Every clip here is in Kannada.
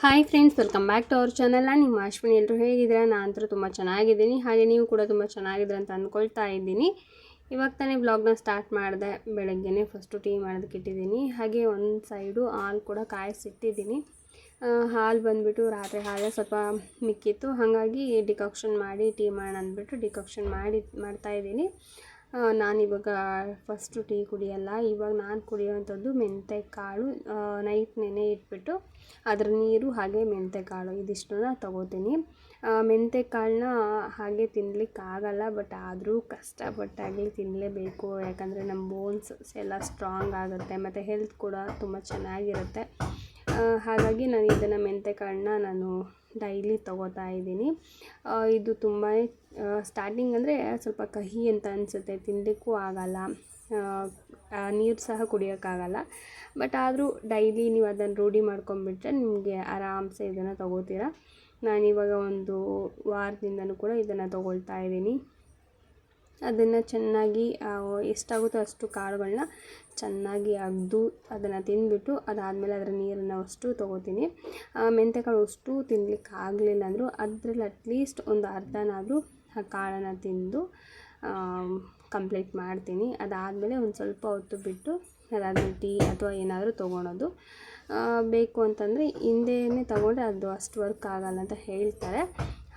Hi friends, welcome back to our channel. ನಾನು ನಿಮ್ಮ ಅಶ್ವಿನಿ. ಎಲ್ಲರೂ ಹೇಗಿದ್ದೀರಾ? ನಾನು ಅಂತೂ ತುಂಬ ಚೆನ್ನಾಗಿದ್ದೀನಿ. ಹಾಗೆ ನೀವು ಕೂಡ ತುಂಬ ಚೆನ್ನಾಗಿದ್ದೀರ ಅಂತ ಅಂದ್ಕೊಳ್ತಾ ಇದ್ದೀನಿ. ಇವಾಗ ತಾನೇ ವ್ಲಾಗ್ನ ಸ್ಟಾರ್ಟ್ ಮಾಡಿದೆ. ಬೆಳಗ್ಗೆನೇ ಫಸ್ಟು ಟೀ ಮಾಡೋದಕ್ಕೆ ಇಟ್ಟಿದ್ದೀನಿ. ಹಾಗೆ ಒಂದು ಸೈಡು ಹಾಲು ಕೂಡ ಕಾಯಿಸಿಟ್ಟಿದ್ದೀನಿ. ಹಾಲು ಬಂದುಬಿಟ್ಟು ರಾತ್ರಿ ಹಾಲೇ ಸ್ವಲ್ಪ ಮಿಕ್ಕಿತ್ತು, ಹಾಗಾಗಿ ಡಿಕಾಕ್ಷನ್ ಮಾಡಿ ಟೀ ಮಾಡೋಣ ಅಂದ್ಬಿಟ್ಟು ಡಿಕಾಕ್ಷನ್ ಮಾಡ್ತಾಯಿದ್ದೀನಿ. ನಾನಿವಾಗ ಫಸ್ಟು ಟೀ ಕುಡಿಯಲ್ಲ. ಇವಾಗ ನಾನು ಕುಡಿಯೋವಂಥದ್ದು ಮೆಂತ್ಯ ಕಾಳು. ನೈಟ್ ನೆನೆ ಇಟ್ಬಿಟ್ಟು ಅದರ ನೀರು ಹಾಗೆ ಮೆಂತ್ಯ ಕಾಳು ಇದಿಷ್ಟನ್ನ ತೊಗೋತೀನಿ. ಮೆಂತ್ಯ ಕಾಳನ್ನ ಹಾಗೆ ತಿನ್ನಲಿಕ್ಕಾಗಲ್ಲ, ಬಟ್ ಆದರೂ ಕಷ್ಟಪಟ್ಟಾಗಲಿ ತಿನ್ನಲೇಬೇಕು. ಯಾಕಂದರೆ ನಮ್ಮ ಬೋನ್ಸ್ ಎಲ್ಲ ಸ್ಟ್ರಾಂಗ್ ಆಗುತ್ತೆ ಮತ್ತು ಹೆಲ್ತ್ ಕೂಡ ತುಂಬ ಚೆನ್ನಾಗಿರುತ್ತೆ. ಹಾಗಾಗಿ ನಾನು ಇದನ್ನು ಮೆಂತ್ಯ ಕಾಳನ್ನ ನಾನು ಡೈಲಿ ತೊಗೋತಾ ಇದ್ದೀನಿ. ಇದು ತುಂಬಾ ಸ್ಟಾರ್ಟಿಂಗ್ ಅಂದರೆ ಸ್ವಲ್ಪ ಕಹಿ ಅಂತ ಅನಿಸುತ್ತೆ, ತಿನ್ನಲಿಕ್ಕೂ ಆಗಲ್ಲ, ನೀರು ಸಹ ಕುಡಿಯೋಕ್ಕಾಗಲ್ಲ. ಬಟ್ ಆದರೂ ಡೈಲಿ ನೀವು ಅದನ್ನು ರೂಢಿ ಮಾಡ್ಕೊಂಬಿಟ್ರೆ ನಿಮಗೆ ಆರಾಮ್ಸೆ ಇದನ್ನು ತೊಗೋತೀರ. ನಾನಿವಾಗ ಒಂದು ವಾರದಿಂದನೂ ಕೂಡ ಇದನ್ನು ತೊಗೊಳ್ತಾ ಇದ್ದೀನಿ. ಅದನ್ನು ಚೆನ್ನಾಗಿ ಎಷ್ಟಾಗುತ್ತೋ ಅಷ್ಟು ಕಾಳುಗಳನ್ನ ಚೆನ್ನಾಗಿ ಅಗೆದು ಅದನ್ನು ತಿಂದ್ಬಿಟ್ಟು ಅದಾದಮೇಲೆ ಅದರ ನೀರನ್ನು ಅಷ್ಟು ತೊಗೋತೀನಿ. ಮೆಂತ್ಯ ಕಾಳು ಅಷ್ಟು ತಿನ್ನಲಿಕ್ಕೆ ಆಗಲಿಲ್ಲ ಅಂದರೂ ಅದರಲ್ಲಿ ಅಟ್ಲೀಸ್ಟ್ ಒಂದು ಅರ್ಧನಾದರೂ ಆ ಕಾಳನ್ನು ತಿಂದು ಕಂಪ್ಲೀಟ್ ಮಾಡ್ತೀನಿ. ಅದಾದಮೇಲೆ ಒಂದು ಸ್ವಲ್ಪ ಹೊತ್ತು ಬಿಟ್ಟು ಅದಾದಮೇಲೆ ಟೀ ಅಥವಾ ಏನಾದರೂ ತೊಗೊಳೋದು. ಬೇಕು ಅಂತಂದರೆ ಹಿಂದೆಯೇ ತೊಗೊಂಡ್ರೆ ಅದು ಅಷ್ಟು ವರ್ಕ್ ಆಗಲ್ಲ ಅಂತ ಹೇಳ್ತಾರೆ.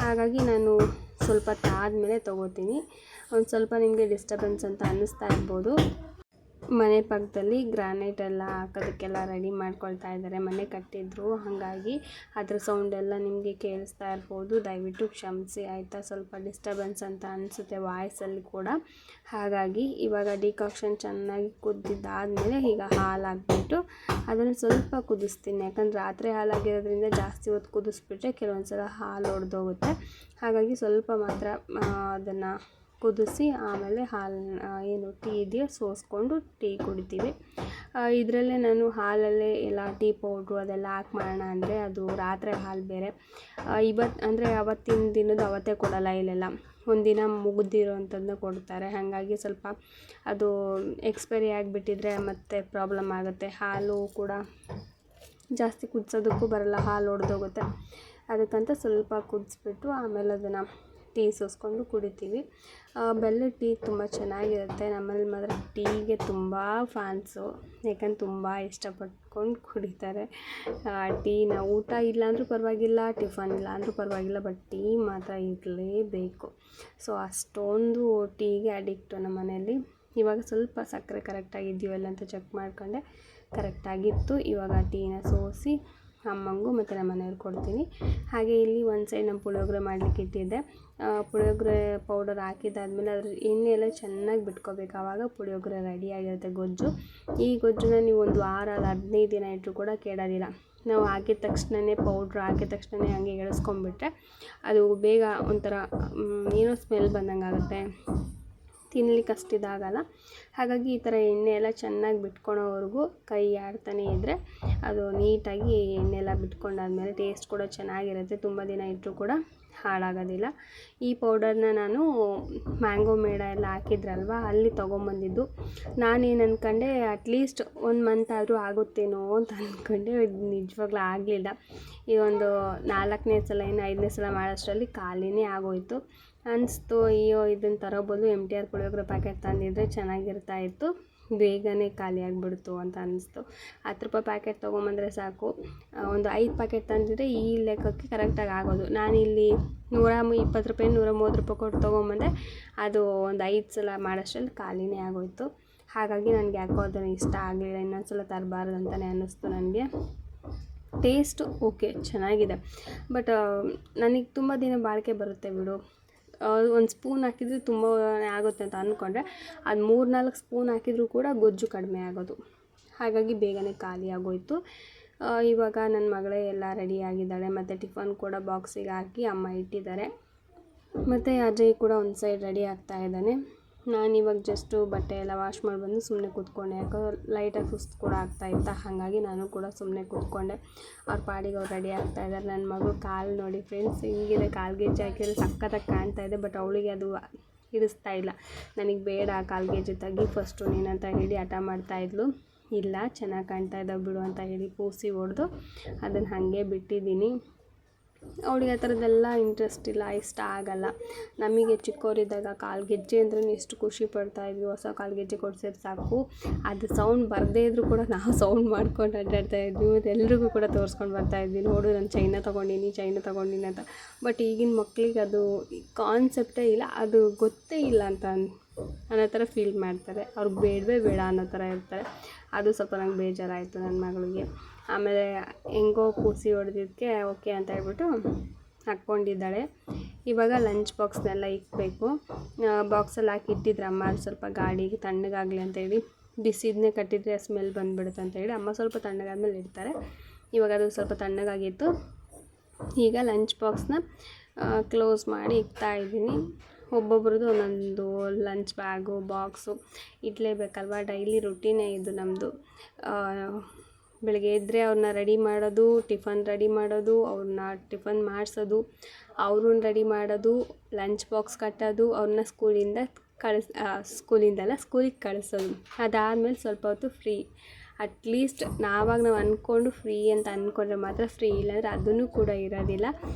ಹಾಗಾಗಿ ನಾನು ಸ್ವಲ್ಪ ಹೊತ್ತಾದಮೇಲೆ ತೊಗೋತೀನಿ. ಒಂದು ಸ್ವಲ್ಪ ನಿಮಗೆ ಡಿಸ್ಟರ್ಬೆನ್ಸ್ ಅಂತ ಅನ್ನಿಸ್ತಾ ಇರ್ಬೋದು. ಮನೆ ಪಕ್ಕದಲ್ಲಿ ಗ್ರಾನೈಟ್ ಎಲ್ಲ ಹಾಕೋದಕ್ಕೆಲ್ಲ ರೆಡಿ ಮಾಡ್ಕೊಳ್ತಾ ಇದ್ದಾರೆ. ಮನೆ ಕಟ್ಟಿದ್ರು, ಹಾಗಾಗಿ ಅದರ ಸೌಂಡೆಲ್ಲ ನಿಮಗೆ ಕೇಳಿಸ್ತಾ ಇರ್ಬೋದು. ದಯವಿಟ್ಟು ಕ್ಷಮಿಸಿ ಆಯಿತಾ. ಸ್ವಲ್ಪ ಡಿಸ್ಟರ್ಬೆನ್ಸ್ ಅಂತ ಅನಿಸುತ್ತೆ ವಾಯ್ಸಲ್ಲಿ ಕೂಡ. ಹಾಗಾಗಿ ಇವಾಗ ಡಿಕಾಕ್ಷನ್ ಚೆನ್ನಾಗಿ ಕುದ್ದಿದ್ದಾದಮೇಲೆ ಈಗ ಹಾಲು ಹಾಕ್ಬಿಟ್ಟು ಅದನ್ನು ಸ್ವಲ್ಪ ಕುದಿಸ್ತೀನಿ. ಯಾಕಂದರೆ ರಾತ್ರಿ ಹಾಲಾಗಿರೋದ್ರಿಂದ ಜಾಸ್ತಿ ಹೊತ್ತು ಕುದಿಸ್ಬಿಟ್ರೆ ಕೆಲವೊಂದು ಸಲ ಹಾಲು ಒಡೆದೋಗುತ್ತೆ. ಹಾಗಾಗಿ ಸ್ವಲ್ಪ ಮಾತ್ರ ಅದನ್ನು ಕುದಿಸಿ ಆಮೇಲೆ ಏನು ಟೀ ಇದೆಯೋ ಸೋಸ್ಕೊಂಡು ಟೀ ಕುಡಿತೀವಿ. ಇದರಲ್ಲೇ ನಾನು ಹಾಲಲ್ಲೇ ಎಲ್ಲ ಟೀ ಪೌಡ್ರು ಅದೆಲ್ಲ ಹಾಕಿ ಮಾಡೋಣ ಅಂದರೆ ಅದು ರಾತ್ರಿ ಹಾಲು ಬೇರೆ. ಅಂದರೆ ಅವತ್ತಿನ ದಿನದ ಅವತ್ತೇ ಕೊಡೋಲ್ಲ ಇಲ್ಲೆಲ್ಲ, ಒಂದಿನ ಮುಗಿದಿರೋವಂಥದ್ದನ್ನ ಕೊಡ್ತಾರೆ. ಹಾಗಾಗಿ ಸ್ವಲ್ಪ ಅದು ಎಕ್ಸ್ಪೈರಿ ಆಗಿಬಿಟ್ಟಿದ್ರೆ ಮತ್ತೆ ಪ್ರಾಬ್ಲಮ್ ಆಗುತ್ತೆ. ಹಾಲು ಕೂಡ ಜಾಸ್ತಿ ಕುದಿಸೋದಕ್ಕೂ ಬರಲ್ಲ, ಹಾಲು ಒಡೆದೋಗುತ್ತೆ. ಅದಕ್ಕಂತ ಸ್ವಲ್ಪ ಕುದಿಸ್ಬಿಟ್ಟು ಆಮೇಲೆ ಅದನ್ನು ಟೀ ಸೋಸ್ಕೊಂಡು ಕುಡಿತೀವಿ. ಬೆಲ್ಲದ ಟೀ ತುಂಬ ಚೆನ್ನಾಗಿರುತ್ತೆ. ನಮ್ಮಲ್ಲಿ ಮಾತ್ರ ಟೀಗೆ ತುಂಬ ಫ್ಯಾನ್ಸು, ಯಾಕಂದ್ರೆ ತುಂಬ ಇಷ್ಟಪಟ್ಕೊಂಡು ಕುಡಿತಾರೆ ಟೀನ. ಊಟ ಇಲ್ಲಾಂದ್ರೂ ಪರವಾಗಿಲ್ಲ, ಟಿಫನ್ ಇಲ್ಲ ಅಂದರೂ ಪರವಾಗಿಲ್ಲ, ಬಟ್ ಟೀ ಮಾತ್ರ ಇರಲೇಬೇಕು. ಸೊ ಅಷ್ಟೊಂದು ಟೀಗೆ ಅಡಿಕ್ಟು ನಮ್ಮ ಮನೆಯಲ್ಲಿ. ಇವಾಗ ಸ್ವಲ್ಪ ಸಕ್ಕರೆ ಕರೆಕ್ಟಾಗಿದೆಯೋ ಇಲ್ಲ ಅಂತ ಚೆಕ್ ಮಾಡ್ಕೊಂಡೆ, ಕರೆಕ್ಟಾಗಿತ್ತು. ಇವಾಗ ಟೀನ ಸೋಸಿ ಅಮ್ಮಂಗೂ ಮತ್ತು ನಮ್ಮ ಮನೆಯವ್ರಿಗೆ ಕೊಡ್ತೀನಿ. ಹಾಗೆ ಇಲ್ಲಿ ಒಂದು ಸೈಡ್ ನಮ್ಮ ಪುಳಿಯೋಗರೆ ಮಾಡಲಿಕ್ಕೆ ಇಟ್ಟಿದ್ದೆ. ಪುಳಿಯೋಗರೆ ಪೌಡರ್ ಹಾಕಿದ್ದಾದಮೇಲೆ ಅದ್ರ ಎಣ್ಣೆ ಎಲ್ಲ ಚೆನ್ನಾಗಿ ಬಿಟ್ಕೋಬೇಕು, ಆವಾಗ ಪುಳಿಯೋಗರೆ ರೆಡಿಯಾಗಿರುತ್ತೆ ಗೊಜ್ಜು. ಈ ಗೊಜ್ಜನ್ನ ನೀವು ಒಂದು ವಾರ ಅಲ್ಲ 15 ದಿನ ಇಟ್ಟರು ಕೂಡ ಕೆಡೋದಿಲ್ಲ. ನಾವು ಹಾಕಿದ ತಕ್ಷಣವೇ ಪೌಡ್ರ್ ಹಾಕಿದ ತಕ್ಷಣವೇ ಹಂಗೆ ಎಳೆಸ್ಕೊಂಡ್ಬಿಟ್ರೆ ಅದು ಬೇಗ ಒಂಥರ ಏನೋ ಸ್ಮೆಲ್ ಬಂದಂಗೆ ಆಗುತ್ತೆ, ತಿನ್ನಲಿಕ್ಕೆ ಅಷ್ಟು ಇದಾಗಲ್ಲ. ಹಾಗಾಗಿ ಈ ಥರ ಎಣ್ಣೆ ಎಲ್ಲ ಚೆನ್ನಾಗಿ ಬಿಟ್ಕೊಳೋವರೆಗೂ ಕೈ ಆಡ್ತಾನೆ ಇದ್ದರೆ ಅದು ನೀಟಾಗಿ ಎಣ್ಣೆ ಎಲ್ಲ ಬಿಟ್ಕೊಂಡಾದ್ಮೇಲೆ ಟೇಸ್ಟ್ ಕೂಡ ಚೆನ್ನಾಗಿರುತ್ತೆ. ತುಂಬ ದಿನ ಇಟ್ಟರು ಕೂಡ ಹಾಳಾಗೋದಿಲ್ಲ. ಈ ಪೌಡರ್ನ ನಾನು ಮ್ಯಾಂಗೋ ಮೇಡ ಎಲ್ಲ ಹಾಕಿದ್ರಲ್ವ ಅಲ್ಲಿ ತೊಗೊಂಬಂದಿದ್ದು. ನಾನೇನು ಅಂದ್ಕೊಂಡೆ ಅಟ್ಲೀಸ್ಟ್ 1 ಮಂತ್ ಆದರೂ ಆಗುತ್ತೇನೋ ಅಂತ ಅಂದ್ಕೊಂಡೆ. ನಿಜವಾಗ್ಲೂ ಆಗಲಿಲ್ಲ. ಈ ಒಂದು 4ನೇ ಸಲ ಏನು 5ನೇ ಸಲ ಮಾಡೋಷ್ಟರಲ್ಲಿ ಖಾಲಿನೇ ಆಗೋಯಿತು. ಅನಿಸ್ತು ಅಯ್ಯೋ ಇದನ್ನು ತರೋಬೋದು, MTR ಪುಳಿಯೋಗರೆ ಪ್ಯಾಕೆಟ್ ತಂದಿದ್ದರೆ ಚೆನ್ನಾಗಿರ್ತಾಯಿತ್ತು, ಬೇಗನೆ ಖಾಲಿ ಆಗಿಬಿಡ್ತು ಅಂತ ಅನ್ನಿಸ್ತು. 10 ರೂಪಾಯಿ ಪ್ಯಾಕೆಟ್ ತೊಗೊಂಬಂದರೆ ಸಾಕು, ಒಂದು 5 ಪ್ಯಾಕೆಟ್ ತಂದಿದ್ರೆ ಈ ಲೆಕ್ಕಕ್ಕೆ ಕರೆಕ್ಟಾಗಿ ಆಗೋದು. ನಾನಿಲ್ಲಿ 120 ರೂಪಾಯಿ 130 ರೂಪಾಯಿ ಕೊಟ್ಟು ತೊಗೊಂಬಂದೆ. ಅದು ಒಂದು 5 ಸಲ ಮಾಡೋಷ್ಟರಲ್ಲಿ ಖಾಲಿನೇ ಆಗೋಯಿತು. ಹಾಗಾಗಿ ನನಗೆ ಯಾಕೋ ಅದನ್ನು ಇಷ್ಟ ಆಗಲಿಲ್ಲ. ಇನ್ನೊಂದು ಸಲ ತರಬಾರ್ದು ಅಂತಲೇ ಅನ್ನಿಸ್ತು ನನಗೆ. ಟೇಸ್ಟು ಓಕೆ ಚೆನ್ನಾಗಿದೆ, ಬಟ್ ನನಗೆ ತುಂಬ ದಿನ ಬಾಳಿಕೆ ಬರುತ್ತೆ ಬಿಡು. ಒಂದು ಸ್ಪೂನ್ ಹಾಕಿದರೆ ತುಂಬ ಆಗುತ್ತೆ ಅಂತ ಅಂದ್ಕೊಂಡ್ರೆ ಅದು 3-4 ಸ್ಪೂನ್ ಹಾಕಿದರೂ ಕೂಡ ಗೊಜ್ಜು ಕಡಿಮೆ ಆಗೋದು. ಹಾಗಾಗಿ ಬೇಗನೆ ಖಾಲಿ ಆಗೋಯಿತು. ಇವಾಗ ನನ್ನ ಮಗಳೇ ಎಲ್ಲ ರೆಡಿ ಆಗಿದ್ದಾಳೆ, ಮತ್ತು ಟಿಫನ್ ಕೂಡ ಬಾಕ್ಸಿಗೆ ಹಾಕಿ ಅಮ್ಮ ಇಟ್ಟಿದ್ದಾರೆ. ಮತ್ತು ಅಜಯ್ ಕೂಡ ಒಂದು ಸೈಡ್ ರೆಡಿ ಆಗ್ತಾ ಇದ್ದಾನೆ. ನಾನಿವಾಗ ಜಸ್ಟು ಬಟ್ಟೆ ಎಲ್ಲ ವಾಶ್ ಮಾಡಿ ಬಂದು ಸುಮ್ಮನೆ ಕೂತ್ಕೊಂಡೆ. ಯಾಕೋ ಲೈಟಾಗಿ ಸುಸ್ತು ಕೂಡ ಆಗ್ತಾಯಿತ್ತು, ಹಾಗಾಗಿ ನಾನು ಕೂಡ ಸುಮ್ಮನೆ ಕೂತ್ಕೊಂಡೆ. ಅವ್ರ ಪಾಡಿಗೆ ಅವ್ರು ರೆಡಿ ಆಗ್ತಾಯಿದ್ದಾರೆ. ನನ್ನ ಮಗಳು ಕಾಲು ನೋಡಿ ಫ್ರೆಂಡ್ಸ್ ಹಿಂಗಿದೆ, ಕಾಲ್ಗೆಜ್ಜೆ ಹಾಕಿದ್ರೆ ಸಖತ್ತಾಗಿ ಕಾಣ್ತಾ ಇದೆ. ಬಟ್ ಅವಳಿಗೆ ಅದು ಹಿಡಿಸ್ತಾ ಇಲ್ಲ. ನನಗೆ ಬೇಡ ಕಾಲ್ಗೆಜ್ಜೆ ತೆಗಿ ಫಸ್ಟು ನೀನಂತ ಹೇಳಿ ಹಠ ಮಾಡ್ತಾಯಿದ್ಲು. ಇಲ್ಲ ಚೆನ್ನಾಗಿ ಕಾಣ್ತಾ ಇದ್ದಾವೆ ಬಿಡು ಅಂತ ಹೇಳಿ ಪೂಸಿ ಹೊಡೆದು ಅದನ್ನು ಹಾಗೆ ಬಿಟ್ಟಿದ್ದೀನಿ. ಅವಳಿಗೆ ಆ ಥರದ್ದೆಲ್ಲ ಇಂಟ್ರೆಸ್ಟ್ ಇಲ್ಲ, ಇಷ್ಟ ಆಗಲ್ಲ. ನಮಗೆ ಚಿಕ್ಕವರಿದ್ದಾಗ ಕಾಲ್ಗೆಜ್ಜೆ ಅಂದ್ರೂ ಎಷ್ಟು ಖುಷಿ ಪಡ್ತಾಯಿದ್ವಿ. ಹೊಸ ಕಾಲ್ಗೆಜ್ಜೆ ಕೊಡ್ಸಿದ್ರೆ ಸಾಕು, ಅದು ಸೌಂಡ್ ಬರದೇ ಇದ್ದರೂ ಕೂಡ ನಾವು ಸೌಂಡ್ ಮಾಡ್ಕೊಂಡು ಅಡ್ಡಾಡ್ತಾಯಿದ್ವಿ. ಮತ್ತು ಎಲ್ರಿಗೂ ಕೂಡ ತೋರಿಸ್ಕೊಂಡು ಬರ್ತಾಯಿದ್ವಿ, ನೋಡು ನಾನು ಚೈನ ತೊಗೊಂಡಿನಿ ಅಂತ. ಬಟ್ ಈಗಿನ ಮಕ್ಕಳಿಗೆ ಅದು ಕಾನ್ಸೆಪ್ಟೇ ಇಲ್ಲ, ಅದು ಗೊತ್ತೇ ಇಲ್ಲ ಅಂತ ಅನ್ನೋ ಥರ ಫೀಲ್ ಮಾಡ್ತಾರೆ. ಅವ್ರಿಗೆ ಬೇಡವೇ ಬೇಡ ಅನ್ನೋ ಥರ ಇರ್ತಾರೆ. ಅದು ಸ್ವಲ್ಪ ನಂಗೆ ಬೇಜಾರಾಯಿತು ನನ್ನ ಮಗಳಿಗೆ. ಆಮೇಲೆ ಹೆಂಗೋ ಕೂಸಿ ಹೊಡೆದಿದ್ದಕ್ಕೆ ಓಕೆ ಅಂತ ಹೇಳ್ಬಿಟ್ಟು ಹಾಕ್ಕೊಂಡಿದ್ದಾಳೆ. ಇವಾಗ ಲಂಚ್ ಬಾಕ್ಸ್ನೆಲ್ಲ ಇಕ್ಕಬೇಕು. ಬಾಕ್ಸಲ್ಲಿ ಹಾಕಿ ಇಟ್ಟಿದ್ರೆ ಅಮ್ಮ ಸ್ವಲ್ಪ ಗಾಡಿಗೆ ತಣ್ಣಗಾಗಲಿ ಅಂತೇಳಿ, ಬಿಸಿದನ್ನೇ ಕಟ್ಟಿದರೆ ಸ್ಮೆಲ್ ಬಂದುಬಿಡುತ್ತೆ ಅಂತೇಳಿ ಅಮ್ಮ ಸ್ವಲ್ಪ ತಣ್ಣಗಾದ್ಮೇಲೆ ಇಡ್ತಾರೆ. ಇವಾಗ ಅದು ಸ್ವಲ್ಪ ತಣ್ಣಗಾಗಿತ್ತು. ಈಗ ಲಂಚ್ ಬಾಕ್ಸ್ನ ಕ್ಲೋಸ್ ಮಾಡಿ ಇಕ್ತಾಯಿದ್ದೀನಿ. ಒಬ್ಬೊಬ್ರದ್ದು ಒಂದೊಂದು ಲಂಚ್ ಬ್ಯಾಗು ಬಾಕ್ಸು ಇಡಲೇಬೇಕಲ್ವ, ಡೈಲಿ ರುಟೀನೇ ಇದು ನಮ್ಮದು. ಬೆಳಗ್ಗೆ ಎದ್ದರೆ ಅವ್ರನ್ನ ರೆಡಿ ಮಾಡೋದು, ಟಿಫನ್ ರೆಡಿ ಮಾಡೋದು, ಅವ್ರನ್ನ ಟಿಫನ್ ಮಾಡಿಸೋದು, ಅವ್ರನ್ನ ರೆಡಿ ಮಾಡೋದು, ಲಂಚ್ ಬಾಕ್ಸ್ ಕಟ್ಟೋದು, ಅವ್ರನ್ನ ಸ್ಕೂಲಿಗೆ ಕಳಿಸೋದು. ಅದಾದಮೇಲೆ ಸ್ವಲ್ಪ ಹೊತ್ತು ಫ್ರೀ. ಅಟ್ಲೀಸ್ಟ್ ನಾವು ಅಂದ್ಕೊಂಡು ಫ್ರೀ ಅಂತ ಅಂದ್ಕೊಂಡ್ರೆ ಮಾತ್ರ ಫ್ರೀ, ಇಲ್ಲಾಂದರೆ ಅದನ್ನು ಕೂಡ ಇರೋದಿಲ್ಲ.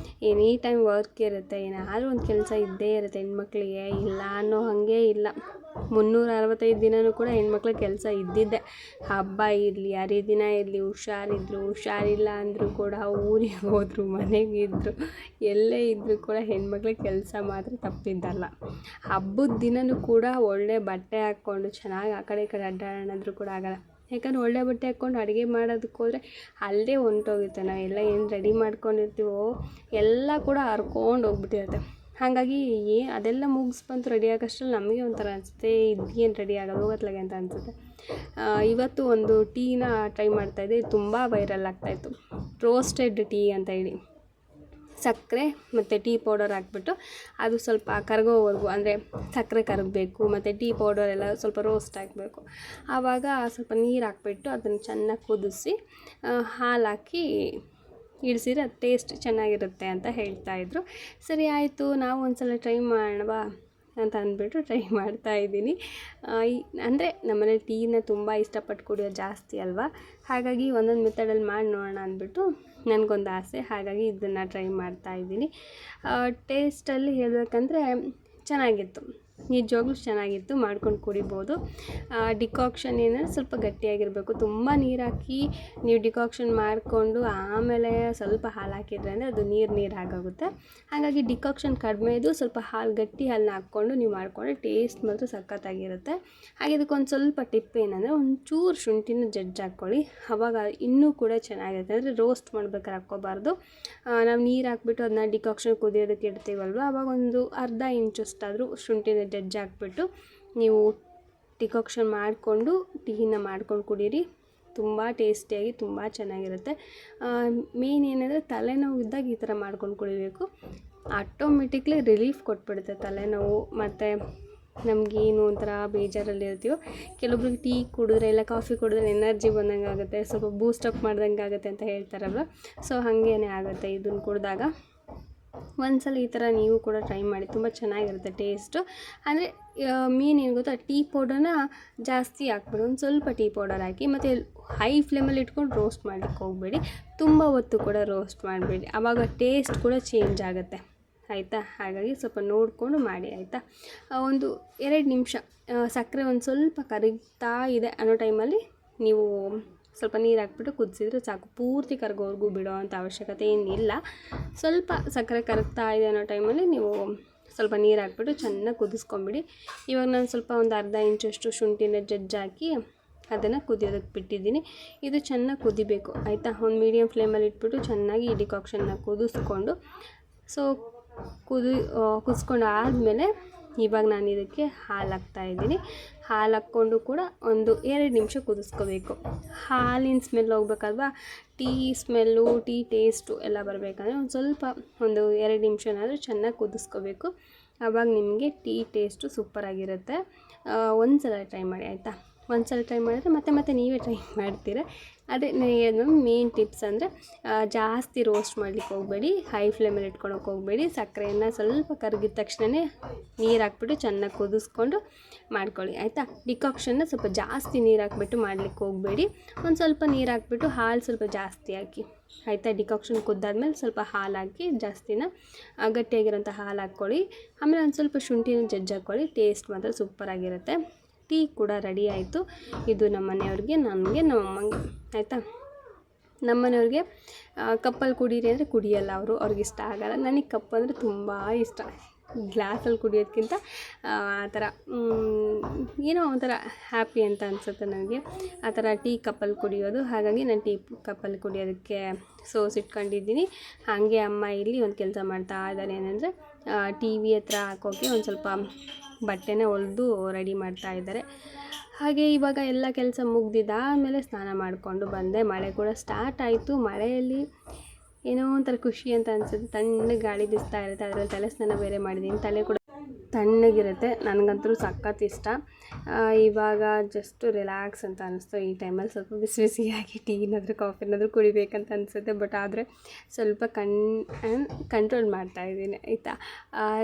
ಎನಿ ಟೈಮ್ ವರ್ಕ್ ಇರುತ್ತೆ, ಏನಾದರೂ ಒಂದು ಕೆಲಸ ಇದ್ದೇ ಇರುತ್ತೆ ಹೆಣ್ಮಕ್ಳಿಗೆ. ಇಲ್ಲ ಅನ್ನೋ ಹಾಗೆ ಇಲ್ಲ, 365 ದಿನವೂ ಕೂಡ ಹೆಣ್ಮಕ್ಳಿಗೆ ಕೆಲಸ ಇದ್ದಿದ್ದೆ. ಹಬ್ಬ ಇರಲಿ, ಹರಿದಿನ ಇರಲಿ, ಹುಷಾರಿಲ್ಲ ಅಂದರೂ ಕೂಡ, ಊರಿಗೆ ಹೋದರು, ಮನೆಗಿದ್ದರು, ಎಲ್ಲೇ ಇದ್ದರೂ ಕೂಡ ಹೆಣ್ಮಕ್ಳಿಗೆ ಕೆಲಸ ಮಾತ್ರ ತಪ್ಪಿದ್ದಲ್ಲ. ಹಬ್ಬದ ದಿನವೂ ಕೂಡ ಒಳ್ಳೆ ಬಟ್ಟೆ ಹಾಕ್ಕೊಂಡು ಚೆನ್ನಾಗಿ ಆ ಕಡೆ ಈ ಕಡೆ ಅಡ್ಡಾಡೋಣಂದ್ರೂ ಕೂಡ ಆಗಲ್ಲ. ಯಾಕಂದ್ರೆ ಒಳ್ಳೆ ಬಟ್ಟೆ ಹಾಕ್ಕೊಂಡು ಅಡುಗೆ ಮಾಡೋದಕ್ಕೆ ಹೋದರೆ ಅಲ್ಲೇ ಹೊಂಟೋಗುತ್ತೆ. ನಾವೆಲ್ಲ ಏನು ರೆಡಿ ಮಾಡ್ಕೊಂಡಿರ್ತೀವೋ ಎಲ್ಲ ಕೂಡ ಹರ್ಕೊಂಡು ಹೋಗ್ಬಿಟ್ಟಿರುತ್ತೆ. ಹಾಗಾಗಿ ಅದೆಲ್ಲ ಮುಗಿಸ್ಬಂತು ರೆಡಿ ಆಗೋಷ್ಟ್ರಲ್ಲಿ ನಮಗೆ ಒಂಥರ ಅನಿಸುತ್ತೆ, ಇದೇನು ರೆಡಿ ಆಗೋದು ಹೋಗತ್ಲಾಗೆ ಅಂತ ಅನಿಸುತ್ತೆ. ಇವತ್ತು ಒಂದು ಟೀನ ಟ್ರೈ ಮಾಡ್ತಾಯಿದ್ದೆ, ಇದು ತುಂಬ ವೈರಲ್ ಆಗ್ತಾಯಿತ್ತು. ರೋಸ್ಟೆಡ್ ಟೀ ಅಂತ ಹೇಳಿ, ಸಕ್ಕರೆ ಮತ್ತು ಟೀ ಪೌಡರ್ ಹಾಕ್ಬಿಟ್ಟು ಅದು ಸ್ವಲ್ಪ ಕರಗೋವರೆಗೂ, ಅಂದರೆ ಸಕ್ಕರೆ ಕರಗಬೇಕು ಮತ್ತು ಟೀ ಪೌಡರ್ ಎಲ್ಲ ಸ್ವಲ್ಪ ರೋಸ್ಟ್ ಆಗಬೇಕು. ಆವಾಗ ಸ್ವಲ್ಪ ನೀರು ಹಾಕ್ಬಿಟ್ಟು ಅದನ್ನು ಚೆನ್ನಾಗಿ ಕುದಿಸಿ ಹಾಲು ಹಾಕಿ ಇಳಿಸಿದ್ರೆ ಅದು ಟೇಸ್ಟ್ ಚೆನ್ನಾಗಿರುತ್ತೆ ಅಂತ ಹೇಳ್ತಾಯಿದ್ರು. ಸರಿ ಆಯಿತು, ನಾವು ಒಂದು ಸಲ ಟ್ರೈ ಮಾಡೋಣವಾ ಅಂತ ಅಂದ್ಬಿಟ್ಟು ಟ್ರೈ ಮಾಡ್ತಾಯಿದ್ದೀನಿ. ಅಂದರೆ ನಮ್ಮನೇಲಿ ಟೀನ ತುಂಬ ಇಷ್ಟಪಟ್ಟು ಕುಡಿಯೋದು ಜಾಸ್ತಿ ಅಲ್ವಾ, ಹಾಗಾಗಿ ಒಂದೊಂದು ಮೆಥಡಲ್ಲಿ ಮಾಡಿ ನೋಡೋಣ ಅಂದ್ಬಿಟ್ಟು ನನಗೊಂದು ಆಸೆ. ಹಾಗಾಗಿ ಇದನ್ನು ಟ್ರೈ ಮಾಡ್ತಾಯಿದ್ದೀನಿ. ಟೇಸ್ಟಲ್ಲಿ ಹೇಳಬೇಕಂದ್ರೆ ಚೆನ್ನಾಗಿತ್ತು, ನಿಜವಾಗ್ಲೂ ಚೆನ್ನಾಗಿತ್ತು, ಮಾಡ್ಕೊಂಡು ಕುಡಿಬೋದು. ಡಿಕಾಕ್ಷನ್ ಏನಂದರೆ ಸ್ವಲ್ಪ ಗಟ್ಟಿಯಾಗಿರಬೇಕು. ತುಂಬ ನೀರು ಹಾಕಿ ನೀವು ಡಿಕಾಕ್ಷನ್ ಮಾಡಿಕೊಂಡು ಆಮೇಲೆ ಸ್ವಲ್ಪ ಹಾಲು ಹಾಕಿದ್ರೆ ಅಂದರೆ ಅದು ನೀರು ಆಗೋಗುತ್ತೆ. ಹಾಗಾಗಿ ಡಿಕಾಕ್ಷನ್ ಕಡಿಮೆ ಇದು, ಸ್ವಲ್ಪ ಗಟ್ಟಿ ಹಾಲನ್ನ ಹಾಕ್ಕೊಂಡು ನೀವು ಮಾಡಿಕೊಂಡ್ರೆ ಟೇಸ್ಟ್ ಮಾತ್ರ ಸಖತ್ತಾಗಿರುತ್ತೆ. ಹಾಗೆ ಇದಕ್ಕೊಂದು ಸ್ವಲ್ಪ ಟಿಪ್ ಏನಂದರೆ, ಒಂಚೂರು ಶುಂಠಿನ ಜಜ್ಜಿ ಹಾಕ್ಕೊಳ್ಳಿ, ಆವಾಗ ಇನ್ನೂ ಕೂಡ ಚೆನ್ನಾಗಿರುತ್ತೆ. ಅಂದರೆ ರೋಸ್ಟ್ ಮಾಡ್ಬೇಕಾದ್ರೆ ಹಾಕ್ಕೋಬಾರ್ದು. ನಾವು ನೀರು ಹಾಕ್ಬಿಟ್ಟು ಅದನ್ನ ಡಿಕಾಕ್ಷನ್ ಕುದಿಯೋದಕ್ಕೆ ಇಡ್ತೀವಲ್ವ, ಆವಾಗ ಒಂದು ಅರ್ಧ ಇಂಚಷ್ಟಾದರೂ ಶುಂಠಿನ ಜಜ್ಜಿ ಹಾಕ್ಬಿಟ್ಟು ನೀವು ಡಿಕಾಕ್ಷನ್ ಮಾಡಿಕೊಂಡು ಟೀನ ಮಾಡ್ಕೊಂಡು ಕುಡೀರಿ. ತುಂಬ ಟೇಸ್ಟಿಯಾಗಿ ತುಂಬ ಚೆನ್ನಾಗಿರುತ್ತೆ. ಮೇನ್ ಏನಂದರೆ ತಲೆನೋವು ಇದ್ದಾಗ ಈ ಥರ ಮಾಡ್ಕೊಂಡು ಕುಡಿಬೇಕು. ಆಟೋಮೆಟಿಕ್ಲಿ ರಿಲೀಫ್ ಕೊಟ್ಬಿಡುತ್ತೆ ತಲೆನೋವು. ಮತ್ತು ನಮಗೇನು ಒಂಥರ ಬೇಜಾರಲ್ಲಿ ಇರ್ತೀವೋ, ಕೆಲವೊಬ್ರಿಗೆ ಟೀ ಕುಡಿದ್ರೆ ಇಲ್ಲ ಕಾಫಿ ಕುಡಿದ್ರೆ ಎನರ್ಜಿ ಬಂದಂಗೆ ಆಗುತ್ತೆ, ಸ್ವಲ್ಪ ಬೂಸ್ಟಪ್ ಮಾಡ್ದಂಗೆ ಆಗುತ್ತೆ ಅಂತ ಹೇಳ್ತಾರಲ್ವ. ಸೊ ಹಾಗೇ ಆಗುತ್ತೆ ಇದನ್ನು ಕುಡಿದಾಗ. ಒಂದ್ಸಲ ಈ ಥರ ನೀವು ಕೂಡ ಟ್ರೈ ಮಾಡಿ, ತುಂಬ ಚೆನ್ನಾಗಿರುತ್ತೆ ಟೇಸ್ಟು. ಅಂದರೆ ಮೇನ್ ಏನು ಗೊತ್ತಾ, ಟೀ ಪೌಡರ್ನ ಜಾಸ್ತಿ ಹಾಕ್ಬೇಡಿ, ಒಂದು ಸ್ವಲ್ಪ ಟೀ ಪೌಡರ್ ಹಾಕಿ, ಮತ್ತು ಹೈ ಫ್ಲೇಮಲ್ಲಿ ಇಟ್ಕೊಂಡು ರೋಸ್ಟ್ ಮಾಡಲಿಕ್ಕೆ ಹೋಗಬೇಡಿ, ತುಂಬ ಹೊತ್ತು ಕೂಡ ರೋಸ್ಟ್ ಮಾಡಬೇಡಿ, ಆವಾಗ ಟೇಸ್ಟ್ ಕೂಡ ಚೇಂಜ್ ಆಗುತ್ತೆ, ಆಯಿತಾ. ಹಾಗಾಗಿ ಸ್ವಲ್ಪ ನೋಡಿಕೊಂಡು ಮಾಡಿ, ಆಯಿತಾ. ಒಂದು 2 ನಿಮಿಷ ಸಕ್ಕರೆ ಒಂದು ಸ್ವಲ್ಪ ಕರಗ್ತಾ ಇದೆ ಅನ್ನೋ ಟೈಮಲ್ಲಿ ನೀವು ಸ್ವಲ್ಪ ನೀರು ಹಾಕ್ಬಿಟ್ಟು ಕುದಿಸಿದ್ರೆ ಸಾಕು. ಪೂರ್ತಿ ಕರಗೋವರೆಗೂ ಬಿಡೋ ಅಂಥ ಅವಶ್ಯಕತೆ ಏನಿಲ್ಲ. ಸ್ವಲ್ಪ ಸಕ್ಕರೆ ಕರಗ್ತಾ ಇದೆ ಅನ್ನೋ ಟೈಮಲ್ಲಿ ನೀವು ಸ್ವಲ್ಪ ನೀರು ಹಾಕ್ಬಿಟ್ಟು ಚೆನ್ನಾಗಿ ಕುದಿಸ್ಕೊಂಬಿಡಿ. ಇವಾಗ ನಾನು ಸ್ವಲ್ಪ ಒಂದು ಅರ್ಧ ಇಂಚಷ್ಟು ಶುಂಠಿನ ಜಜ್ಜಿ ಹಾಕಿ ಅದನ್ನು ಕುದಿಯೋದಕ್ಕೆ ಬಿಟ್ಟಿದ್ದೀನಿ. ಇದು ಚೆನ್ನಾಗಿ ಕುದಿಬೇಕು, ಆಯಿತಾ. ಒಂದು ಮೀಡಿಯಮ್ ಫ್ಲೇಮಲ್ಲಿ ಇಟ್ಬಿಟ್ಟು ಚೆನ್ನಾಗಿ ಈ ಡಿಕಾಕ್ಷನ್ನ ಕುದಿಸ್ಕೊಂಡು, ಸೊ ಕುದಿಸ್ಕೊಂಡು ಆದಮೇಲೆ ಇವಾಗ ನಾನು ಇದಕ್ಕೆ ಹಾಲು ಹಾಕ್ತಾಯಿದ್ದೀನಿ. ಹಾಲು ಹಾಕ್ಕೊಂಡು ಕೂಡ ಒಂದು 2 ನಿಮಿಷ ಕುದಿಸ್ಕೋಬೇಕು. ಹಾಲಿನ ಸ್ಮೆಲ್ ಹೋಗ್ಬೇಕಲ್ವಾ, ಟೀ ಸ್ಮೆಲ್ಲು, ಟೀ ಟೇಸ್ಟು ಎಲ್ಲ ಬರಬೇಕಂದ್ರೆ ಒಂದು 2 ನಿಮಿಷನಾದರೂ ಚೆನ್ನಾಗಿ ಕುದಿಸ್ಕೋಬೇಕು. ಆವಾಗ ನಿಮಗೆ ಟೀ ಟೇಸ್ಟು ಸೂಪರಾಗಿರುತ್ತೆ. ಒಂದು ಸಲ ಟ್ರೈ ಮಾಡಿ, ಆಯಿತಾ. ಒಂದು ಸಲ ಟ್ರೈ ಮಾಡಿದ್ರೆ ಮತ್ತೆ ನೀವೇ ಟ್ರೈ ಮಾಡ್ತೀರ. ಅದೇ ಮೇನ್ ಟಿಪ್ಸ್ ಅಂದರೆ ಜಾಸ್ತಿ ರೋಸ್ಟ್ ಮಾಡ್ಲಿಕ್ಕೆ ಹೋಗಬೇಡಿ, ಹೈ ಫ್ಲೇಮಲ್ಲಿ ಇಟ್ಕೊಳಕ್ಕೆ ಹೋಗಬೇಡಿ. ಸಕ್ಕರೆಯನ್ನು ಸ್ವಲ್ಪ ಕರಗಿದ ತಕ್ಷಣವೇ ನೀರು ಹಾಕ್ಬಿಟ್ಟು ಚೆನ್ನಾಗಿ ಕುದಿಸ್ಕೊಂಡು ಮಾಡ್ಕೊಳ್ಳಿ ಆಯಿತಾ. ಡಿಕಾಕ್ಷನ್ನ ಸ್ವಲ್ಪ ಜಾಸ್ತಿ ನೀರು ಹಾಕ್ಬಿಟ್ಟು ಮಾಡಲಿಕ್ಕೆ ಹೋಗಬೇಡಿ. ಒಂದು ಸ್ವಲ್ಪ ನೀರು ಹಾಕ್ಬಿಟ್ಟು ಹಾಲು ಸ್ವಲ್ಪ ಜಾಸ್ತಿ ಹಾಕಿ ಆಯಿತಾ. ಡಿಕಾಕ್ಷನ್ ಕುದ್ದಾದ್ಮೇಲೆ ಸ್ವಲ್ಪ ಹಾಲು ಹಾಕಿ ಜಾಸ್ತಿನ ಗಟ್ಟಿಯಾಗಿರೋಂಥ ಹಾಲು ಹಾಕ್ಕೊಳ್ಳಿ. ಆಮೇಲೆ ಒಂದು ಸ್ವಲ್ಪ ಶುಂಠಿನ ಜಜ್ಜಾಕ್ಕೊಳ್ಳಿ. ಟೇಸ್ಟ್ ಮಾತ್ರ ಸೂಪರಾಗಿರುತ್ತೆ. ಟೀ ಕೂಡ ರೆಡಿ ಆಯಿತು. ಇದು ನಮ್ಮ ಮನೆಯವ್ರಿಗೆ, ನನಗೆ, ನಮ್ಮ ಅಮ್ಮಂಗೆ ಆಯಿತಾ. ನಮ್ಮ ಮನೆಯವ್ರಿಗೆ ಕಪ್ಪಲ್ಲಿ ಕುಡೀರಿ ಅಂದರೆ ಕುಡಿಯಲ್ಲ ಅವ್ರಿಗೆ ಇಷ್ಟ ಆಗಲ್ಲ. ನನಗೆ ಕಪ್ ಅಂದರೆ ತುಂಬ ಇಷ್ಟ. ಗ್ಲಾಸಲ್ಲಿ ಕುಡಿಯೋದಕ್ಕಿಂತ ಆ ಥರ ಏನೋ ಒಂಥರ ಹ್ಯಾಪಿ ಅಂತ ಅನಿಸುತ್ತೆ ನನಗೆ ಆ ಥರ ಟೀ ಕಪ್ಪಲ್ಲಿ ಕುಡಿಯೋದು. ಹಾಗಾಗಿ ನಾನು ಟೀ ಕಪ್ಪಲ್ಲಿ ಕುಡಿಯೋದಕ್ಕೆ ಸೋಸಿಟ್ಕೊಂಡಿದ್ದೀನಿ. ಹಾಗೆ ಅಮ್ಮ ಇಲ್ಲಿ ಒಂದು ಕೆಲಸ ಮಾಡ್ತಾ ಇದ್ದಾರೆ, ಏನಂದರೆ ಟಿ ವಿ ಹತ್ರ ಹಾಕೋಕ್ಕೆ ಒಂದು ಸ್ವಲ್ಪ ಬಟ್ಟೆನ ಹೊಲಿದು ರೆಡಿ ಮಾಡ್ತಾ ಇದ್ದಾರೆ. ಹಾಗೆ ಇವಾಗ ಎಲ್ಲ ಕೆಲಸ ಮುಗ್ದಿದ್ದಾದಮೇಲೆ ಸ್ನಾನ ಮಾಡಿಕೊಂಡು ಬಂದೆ. ಮಳೆ ಕೂಡ ಸ್ಟಾರ್ಟ್ ಆಯಿತು. ಮಳೆಯಲ್ಲಿ ಏನೋ ಒಂಥರ ಖುಷಿ ಅಂತ ಅನಿಸುತ್ತೆ. ತಣ್ಣಗೆ ಗಾಳಿ ಬೀಸ್ತಾ ಇರುತ್ತೆ. ಅದರಲ್ಲಿ ತಲೆ ಸ್ನಾನ ಬೇರೆ ಮಾಡಿದ್ದೀನಿ. ತಲೆ ಕೂಡ ತಣ್ಣಗಿರುತ್ತೆ. ನನಗಂತೂ ಸಖತ್ ಇಷ್ಟ. ಇವಾಗ ಜಸ್ಟ್ ರಿಲ್ಯಾಕ್ಸ್ ಅಂತ ಅನ್ನಿಸ್ತು. ಈ ಟೈಮಲ್ಲಿ ಸ್ವಲ್ಪ ಬಿಸಿ ಬಿಸಿಯಾಗಿ ಟೀನಾದರೂ ಕಾಫಿನಾದರೂ ಕುಡಿಬೇಕಂತ ಅನಿಸುತ್ತೆ. ಬಟ್ ಆದರೆ ಸ್ವಲ್ಪ ಕಂಟ್ರೋಲ್ ಮಾಡ್ತಾಯಿದ್ದೀನಿ ಆಯಿತಾ.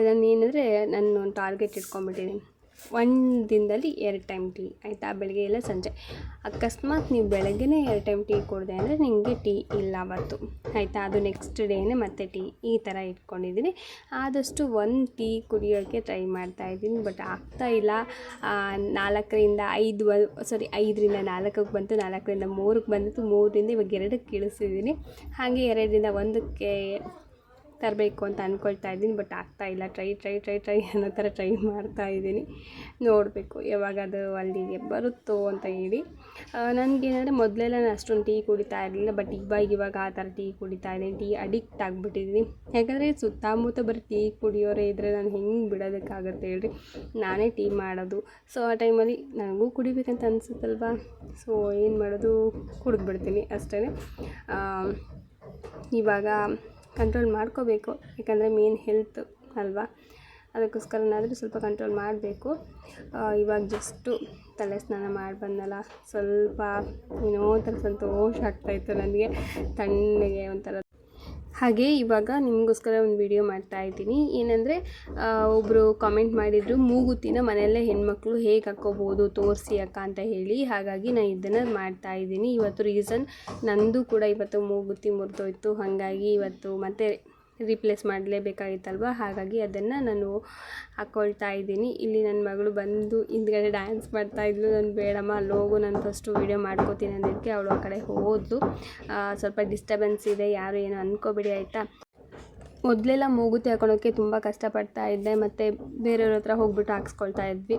ನಾನು ಏನಂದರೆ ನಾನು ಒಂದು ಟಾರ್ಗೆಟ್ ಇಟ್ಕೊಂಡ್ಬಿಟ್ಟಿದ್ದೀನಿ. 1 ದಿನದಲ್ಲಿ 2 ಟೈಮ್ ಟೀ ಆಯಿತಾ. ಬೆಳಗ್ಗೆ ಇಲ್ಲ ಸಂಜೆ. ಅಕಸ್ಮಾತ್ ನೀವು ಬೆಳಗ್ಗೆನೇ 2 ಟೈಮ್ ಟೀ ಕುಡಿದೆ ಅಂದರೆ ನಿಮಗೆ ಟೀ ಇಲ್ಲ ಅವತ್ತು ಆಯಿತಾ. ಅದು ನೆಕ್ಸ್ಟ್ ಡೇನೇ ಮತ್ತೆ ಟೀ ಈ ಥರ ಇಟ್ಕೊಂಡಿದ್ದೀನಿ. ಆದಷ್ಟು 1 ಟೀ ಕುಡಿಯೋಕ್ಕೆ ಟ್ರೈ ಮಾಡ್ತಾಯಿದ್ದೀನಿ. ಬಟ್ ಆಗ್ತಾಯಿಲ್ಲ. 5ರಿಂದ 4ಕ್ಕೆ ಬಂತು, 4ರಿಂದ 3ಕ್ಕೆ ಬಂದಿತ್ತು, 3ರಿಂದ ಇವಾಗ 2ಕ್ಕೆ ಇಳಿಸಿದ್ದೀನಿ. ಹಾಗೆ 2ರಿಂದ 1ಕ್ಕೆ ತರಬೇಕು ಅಂತ ಅಂದ್ಕೊಳ್ತಾ ಇದ್ದೀನಿ. ಬಟ್ ಆಗ್ತಾಯಿಲ್ಲ. ಟ್ರೈ ಅನ್ನೋ ಥರ ಟ್ರೈ ಮಾಡ್ತಾಯಿದ್ದೀನಿ. ನೋಡಬೇಕು ಯಾವಾಗ ಅದು ಅಲ್ಲಿಗೆ ಬರುತ್ತೋ ಅಂತ ಹೇಳಿ. ನನಗೇನಂದರೆ ಮೊದಲೆಲ್ಲ ನಾನು ಅಷ್ಟೊಂದು ಟೀ ಕುಡಿತಾ ಇರಲಿಲ್ಲ. ಬಟ್ ಇವಾಗ ಆ ಥರ ಟೀ ಕುಡಿತಾ ಇದ್ದೀನಿ. ಟೀ ಅಡಿಕ್ಟ್ ಆಗಿಬಿಟ್ಟಿದ್ದೀನಿ. ಯಾಕಂದರೆ ಸುತ್ತಮುತ್ತ ಬರೀ ಟೀ ಕುಡಿಯೋರೇ ಇದ್ದರೆ ನಾನು ಹೆಂಗೆ ಬಿಡೋದಕ್ಕಾಗತ್ತೆ ಹೇಳ್ರಿ. ನಾನೇ ಟೀ ಮಾಡೋದು. ಸೊ ಆ ಟೈಮಲ್ಲಿ ನನಗೂ ಕುಡಿಬೇಕಂತ ಅನಿಸುತ್ತಲ್ವ. ಸೊ ಏನು ಮಾಡೋದು, ಕುಡಿದ್ಬಿಡ್ತೀನಿ ಅಷ್ಟೇ. ಇವಾಗ ಕಂಟ್ರೋಲ್ ಮಾಡ್ಕೋಬೇಕು. ಯಾಕಂದರೆ ಮೇನ್ ಹೆಲ್ತ್ ಅಲ್ವಾ. ಅದಕ್ಕೋಸ್ಕರನಾದರೂ ಸ್ವಲ್ಪ ಕಂಟ್ರೋಲ್ ಮಾಡಬೇಕು. ಇವಾಗ ಜಸ್ಟು ತಲೆ ಸ್ನಾನ ಮಾಡಿ ಬಂದಲ್ಲ, ಸ್ವಲ್ಪ ಏನೋ ಒಂಥರ ಸಂತೋಷ ಆಗ್ತಾಯಿತ್ತು ನನಗೆ. ತಣ್ಣಗೆ ಒಂಥರ. ಹಾಗೆ ಇವಾಗ ನಿಮಗೋಸ್ಕರ ಒಂದು ವಿಡಿಯೋ ಮಾಡ್ತಾಯಿದ್ದೀನಿ. ಏನಂದರೆ ಒಬ್ಬರು ಕಾಮೆಂಟ್ ಮಾಡಿದರು, ಮೂಗುತಿನ ಮನೆಯಲ್ಲೇ ಹೆಣ್ಮಕ್ಳು ಹೇಗೆ ಹಾಕ್ಕೋಬೋದು ತೋರಿಸಿ ಅಕ್ಕ ಅಂತ ಹೇಳಿ. ಹಾಗಾಗಿ ನಾನು ಇದನ್ನು ಮಾಡ್ತಾಯಿದ್ದೀನಿ. ಇವತ್ತು ರೀಸನ್ ನಂದು ಕೂಡ ಇವತ್ತು ಮೂಗುತಿ ಮುರಿದೋಯ್ತು. ಹಾಗಾಗಿ ಇವತ್ತು ಮತ್ತೆ ರೀಪ್ಲೇಸ್ ಮಾಡಲೇಬೇಕಾಗಿತ್ತಲ್ವ. ಹಾಗಾಗಿ ಅದನ್ನು ನಾನು ಹಾಕ್ಕೊಳ್ತಾ ಇದ್ದೀನಿ. ಇಲ್ಲಿ ನನ್ನ ಮಗಳು ಬಂದು ಹಿಂದ್ಗಡೆ ಡ್ಯಾನ್ಸ್ ಮಾಡ್ತಾಯಿದ್ಲು. ನಾನು ಬೇಡಮ್ಮ ಅಲ್ಲಿ ಹೋಗು, ನಾನು ಫಸ್ಟು ವೀಡಿಯೋ ಮಾಡ್ಕೋತೀನಿ ಅಂದಿದ್ದಕ್ಕೆ ಅವಳು ಆ ಕಡೆ ಹೋದ್ಲು. ಸ್ವಲ್ಪ ಡಿಸ್ಟರ್ಬೆನ್ಸ್ ಇದೆ, ಯಾರು ಏನು ಅಂದ್ಕೋಬೇಡಿ ಆಯಿತಾ. ಮೊದಲೆಲ್ಲ ಮೂಗುತಿ ಹಾಕೊಳ್ಳೋಕ್ಕೆ ತುಂಬ ಕಷ್ಟಪಡ್ತಾ ಇದ್ದೆ. ಮತ್ತು ಬೇರೆಯವ್ರ ಹತ್ರ ಹೋಗ್ಬಿಟ್ಟು ಹಾಕ್ಸ್ಕೊಳ್ತಾ ಇದ್ವಿ.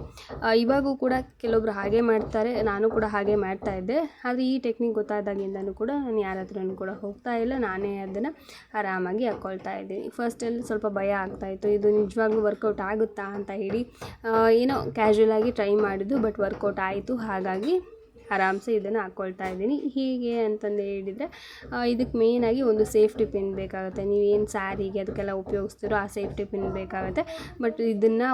ಇವಾಗೂ ಕೂಡ ಕೆಲವೊಬ್ರು ಹಾಗೆ ಮಾಡ್ತಾರೆ. ನಾನು ಕೂಡ ಹಾಗೆ ಮಾಡ್ತಾಯಿದ್ದೆ. ಆದರೆ ಈ ಟೆಕ್ನಿಕ್ ಗೊತ್ತಾದಾಗಿಂದನೂ ಕೂಡ ನಾನು ಯಾರ ಹತ್ರನೂ ಕೂಡ ಹೋಗ್ತಾ ಇಲ್ಲ. ನಾನೇ ಅದನ್ನು ಆರಾಮಾಗಿ ಹಾಕ್ಕೊಳ್ತಾ ಇದ್ದೀನಿ. ಫಸ್ಟಲ್ಲಿ ಸ್ವಲ್ಪ ಭಯ ಆಗ್ತಾಯಿತ್ತು, ಇದು ನಿಜವಾಗ್ಲೂ ವರ್ಕೌಟ್ ಆಗುತ್ತಾ ಅಂತ ಹೇಳಿ. ಏನೋ ಕ್ಯಾಶುವಲಾಗಿ ಟ್ರೈ ಮಾಡಿದ್ದು, ಬಟ್ ವರ್ಕೌಟ್ ಆಯಿತು. ಹಾಗಾಗಿ ಆರಾಮ್ಸೆ ಇದನ್ನು ಹಾಕ್ಕೊಳ್ತಾ ಇದ್ದೀನಿ. ಹೀಗೆ ಅಂತಂದು ಹೇಳಿದರೆ ಇದಕ್ಕೆ ಮೇಯ್ನಾಗಿ ಒಂದು ಸೇಫ್ಟಿ ಪಿನ್ ಬೇಕಾಗುತ್ತೆ. ನೀವೇನು ಸ್ಯಾರಿಗೆ ಅದಕ್ಕೆಲ್ಲ ಉಪಯೋಗಿಸ್ತೀರೋ ಆ ಸೇಫ್ಟಿ ಪಿನ್ ಬೇಕಾಗುತ್ತೆ. ಬಟ್ ಇದನ್ನು